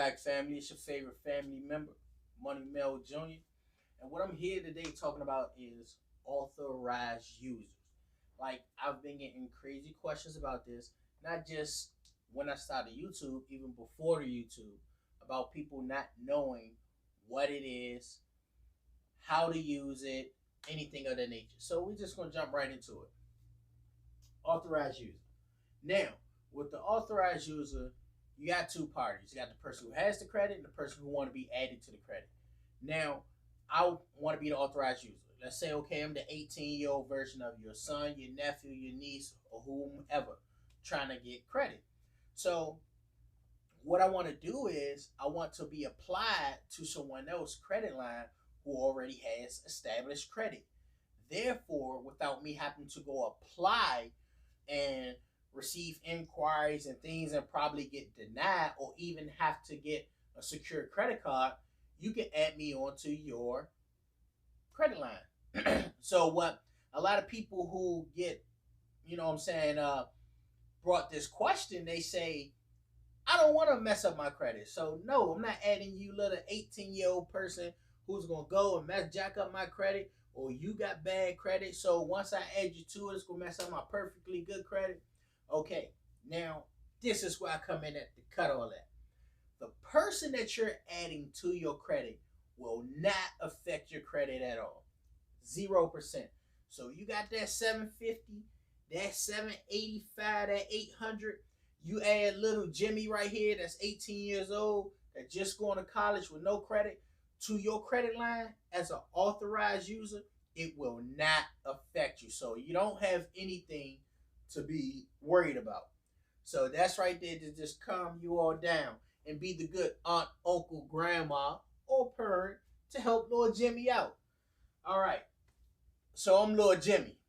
back, family. It's your favorite family member, Money Mel Jr. And what I'm here today talking about is authorized users. Like, I've been getting crazy questions about this, not just when I started YouTube, even before the YouTube, about people not knowing what it is, how to use it, anything of that nature. So we're just gonna jump right into it. Authorized user. Now, with the authorized user, you got two parties. You got the person who has the credit and the person who want to be added to the credit. Now, I want to be the authorized user. Let's say, okay, I'm the 18-year-old version of your son, your nephew, your niece, or whomever trying to get credit. So, what I want to do is I want to be applied to someone else's credit line who already has established credit. Therefore, without me having to go apply and receive inquiries and things and probably get denied or even have to get a secured credit card, you can add me onto your credit line. So what a lot of people who get, what I'm saying, brought this question, they say, I don't want to mess up my credit. So no, I'm not adding you little 18-year-old person who's gonna go and jack up my credit, or you got bad credit. So once I add you to it, it's gonna mess up my perfectly good credit. Okay, now this is where I come in at to cut all that. The person that you're adding to your credit will not affect your credit at all. 0%. So you got that 750, that 785, that 800. You add little Jimmy right here that's 18 years old, that just going to college with no credit, to your credit line as an authorized user, it will not affect you. So you don't have anything to be worried about. So that's right there to just calm you all down and be the good aunt, uncle, grandma, or parent to help little Jimmy out. All right. So I'm little Jimmy.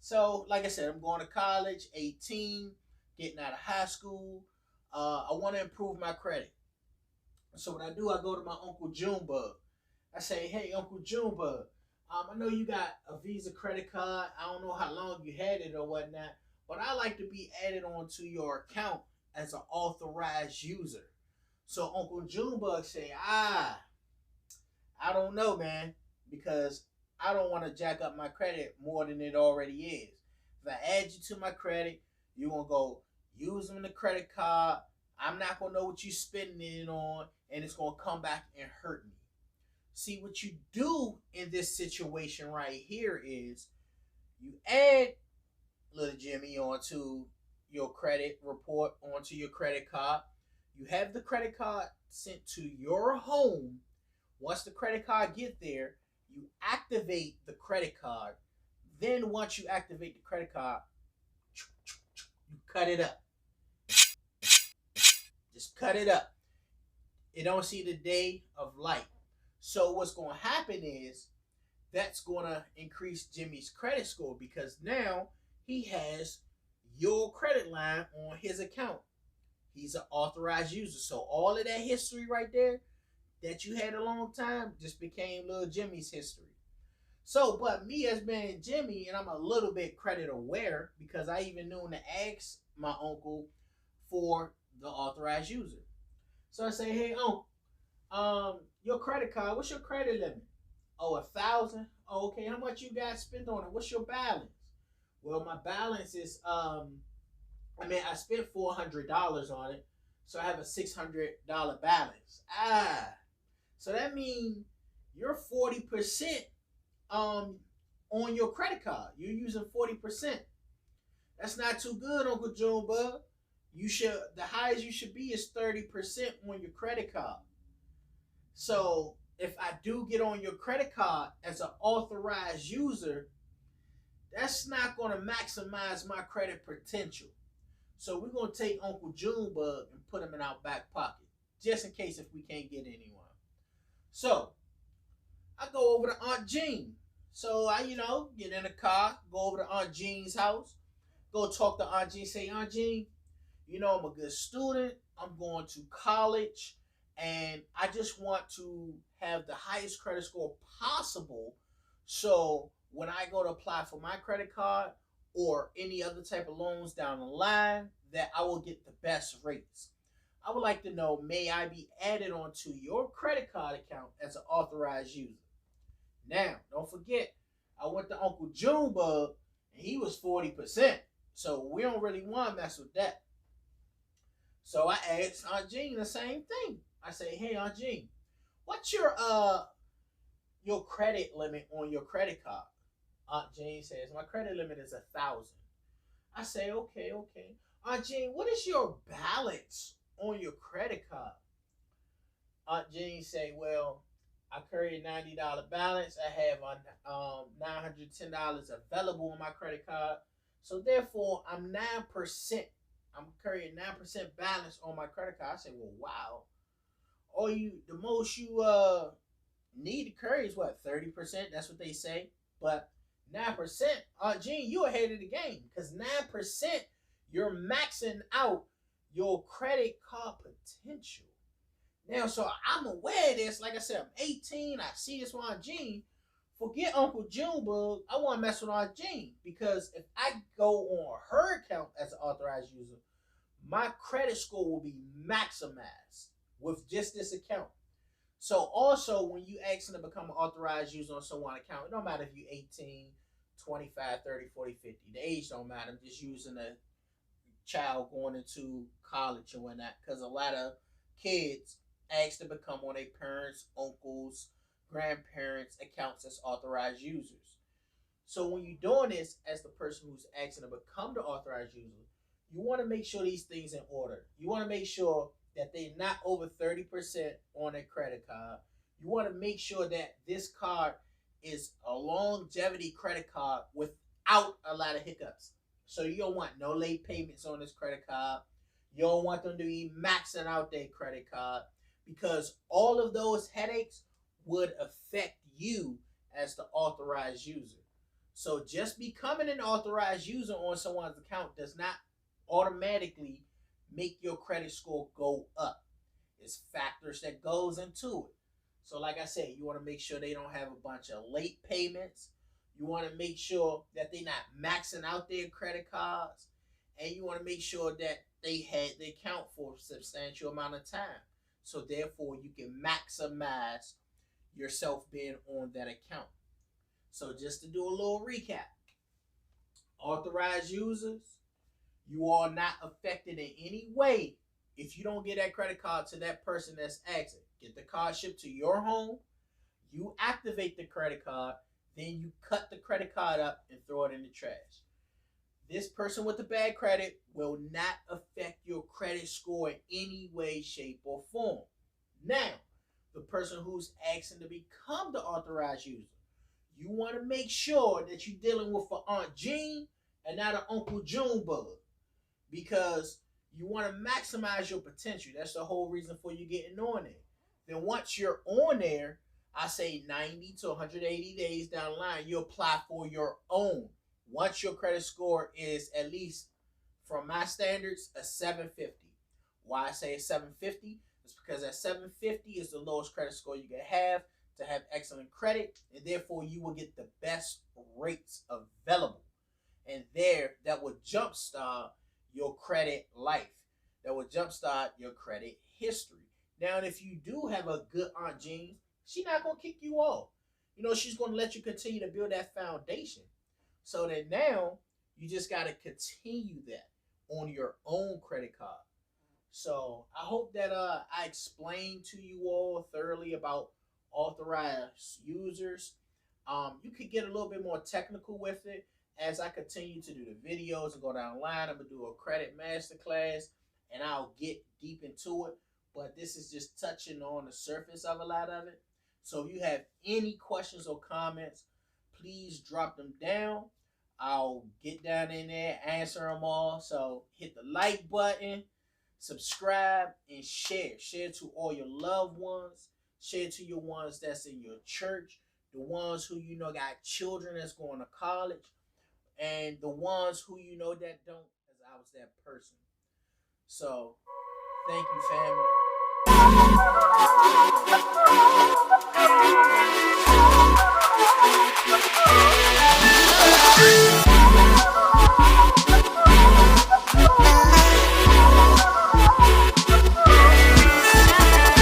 So, like I said, I'm going to college, 18, getting out of high school. I want to improve my credit. So what I do, I go to my Uncle Junebug. I say, hey, Uncle Junebug, I know you got a Visa credit card. I don't know how long you had it or whatnot, but I like to be added onto your account as an authorized user. So Uncle Junebug say, I don't know, man, because I don't want to jack up my credit more than it already is. If I add you to my credit, you're going to go using the credit card. I'm not going to know what you're spending it on, and it's going to come back and hurt me. See, what you do in this situation right here is you add little Jimmy onto your credit report, onto your credit card. You have the credit card sent to your home. Once the credit card get there, you activate the credit card. Then once you activate the credit card, you cut it up. Just cut it up. It don't see the day of light. So what's going to happen is that's going to increase Jimmy's credit score because now he has your credit line on his account. He's an authorized user. So all of that history right there that you had a long time just became little Jimmy's history. So, but me as being Jimmy, and I'm a little bit credit aware because I even knew to ask my uncle for the authorized user. So I say, hey, uncle, your credit card, what's your credit limit? Oh, 1,000. Oh, okay, how much you got spent on it? What's your balance? Well, my balance is I spent $400 on it, so I have a $600 balance. So that means you're 40% on your credit card. You're using 40%. That's not too good, Uncle Junebug. The highest you should be is 30% on your credit card. So if I do get on your credit card as an authorized user, that's not going to maximize my credit potential. So we're going to take Uncle Junebug and put him in our back pocket, just in case if we can't get anyone. So I go over to Aunt Jean. So I, get in the car, go over to Aunt Jean's house, go talk to Aunt Jean, say, Aunt Jean, I'm a good student. I'm going to college, and I just want to have the highest credit score possible. So when I go to apply for my credit card or any other type of loans down the line, that I will get the best rates. I would like to know, may I be added onto your credit card account as an authorized user? Now, don't forget, I went to Uncle Junebug and he was 40%. So we don't really want to mess with that. So I asked Aunt Jean the same thing. I say, hey Aunt Jean, what's your credit limit on your credit card? Aunt Jean says, my credit limit is 1,000. I say, okay, okay. Aunt Jean, what is your balance on your credit card? Aunt Jean say, well, I carry a $90 balance. I have $910 available on my credit card. So therefore, I'm 9%. I'm carrying 9% balance on my credit card. I say, well, wow. The most you need to carry is what, 30%? That's what they say. But 9%, Gene, you ahead of the game, because 9%, you're maxing out your credit card potential. Now, so I'm aware of this. Like I said, I'm 18. I see this with Aunt Jean. Forget Uncle Junebug. I want to mess with Aunt Jean, because if I go on her account as an authorized user, my credit score will be maximized with just this account. So also, when you asking to become an authorized user on someone's account, it don't matter if you're 18, 25, 30, 40, 50. The age don't matter. I'm just using a child going into college and whatnot, because a lot of kids ask to become on their parents, uncles, grandparents' accounts as authorized users. So when you're doing this as the person who's asking to become the authorized user, you want to make sure these things in order. You want to make sure that they're not over 30% on their credit card. You want to make sure that this card is a longevity credit card without a lot of hiccups. So you don't want no late payments on this credit card. You don't want them to be maxing out their credit card, because all of those headaches would affect you as the authorized user. So just becoming an authorized user on someone's account does not automatically make your credit score go up. It's factors that goes into it. So like I said, you want to make sure they don't have a bunch of late payments. You want to make sure that they're not maxing out their credit cards. And you want to make sure that they account for a substantial amount of time. So therefore, you can maximize yourself being on that account. So just to do a little recap, authorized users, you are not affected in any way if you don't get that credit card to that person that's asking. Get the card shipped to your home, you activate the credit card, then you cut the credit card up and throw it in the trash. This person with the bad credit will not affect your credit score in any way, shape, or form. Now, the person who's asking to become the authorized user, you want to make sure that you're dealing with an Aunt Jean and not an Uncle Junebug, because you want to maximize your potential. That's the whole reason for you getting on there. Then once you're on there, I say 90 to 180 days down the line, you apply for your own. Once your credit score is at least, from my standards, a 750. Why I say a 750? It's because at 750 is the lowest credit score you can have to have excellent credit, and therefore you will get the best rates available. And that will jumpstart your credit life. That will jumpstart your credit history. Now, if you do have a good Aunt Jean, she's not going to kick you off. She's going to let you continue to build that foundation. So that now you just got to continue that on your own credit card. So I hope that I explained to you all thoroughly about authorized users. You could get a little bit more technical with it as I continue to do the videos and go down the line. I'm going to do a credit masterclass and I'll get deep into it. But this is just touching on the surface of a lot of it. So if you have any questions or comments, please drop them down. I'll get down in there, answer them all. So hit the like button, subscribe, and share. Share to all your loved ones. Share to your ones that's in your church, the ones who got children that's going to college, and the ones who that don't, as I was that person. So thank you, family.